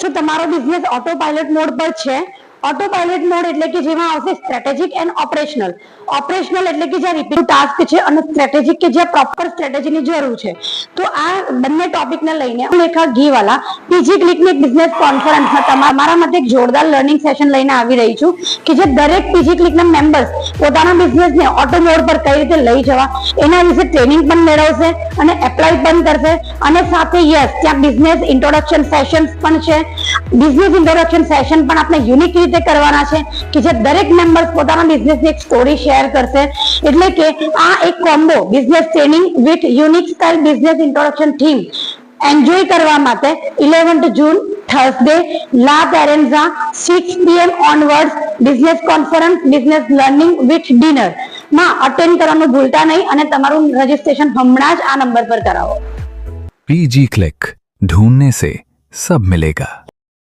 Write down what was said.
શું તમારો business auto pilot mode પર છે? ઓટો પાયલટ મોડ એટલે કે જેમાં આવશે સ્ટ્રેટેજિક એન્ડ ઓપરેશનલ. ઓપરેશનલ એટલે કે જ્યાં રિપીટ ટાસ્ક છે અને સ્ટ્રેટેજિક કે જ્યાં પ્રોપર સ્ટ્રેટેજીની જરૂર છે. તો આ બંને ટોપિકને લઈને હું રેખા ઘીવાલા પીજી ક્લિકની બિઝનેસ કોન્ફરન્સમાં તમારા માટે એક જોરદાર લર્નિંગ સેશન લઈને આવી રહી છું કે જે દરેક પીજી ક્લિકના મેમ્બર્સ પોતાના બિઝનેસને ઓટો મોડ પર કઈ રીતે લઈ જવા એના વિશે ટ્રેનિંગ પણ મેળવશે અને એપ્લાય પણ કરશે. અને સાથે યસ, ત્યાં બિઝનેસ ઇન્ટ્રોડક્શન સેશન્સ પણ છે. બિઝનેસ ઇન્ટ્રોડક્શન સેશન પણ આપણે યુનિક રીતે કરવાના છે કે જે દરેક મેમ્બર્સ પોતાના બિઝનેસની એક સ્ટોરી શેર કરશે. એટલે કે આ એક combo business training with unique style business introduction theme enjoy કરવા માટે 11th જૂન થર્સડે લા પેરેન્ઝા 6 PM onwards business conference business learning with dinner માં અટેન્ડ કરવાનું ભૂલતા નહીં અને તમારું રજીસ્ટ્રેશન હમણાં જ આ નંબર પર કરાવો. पीजी क्लिक, ढूंढने से सब मिलेगा.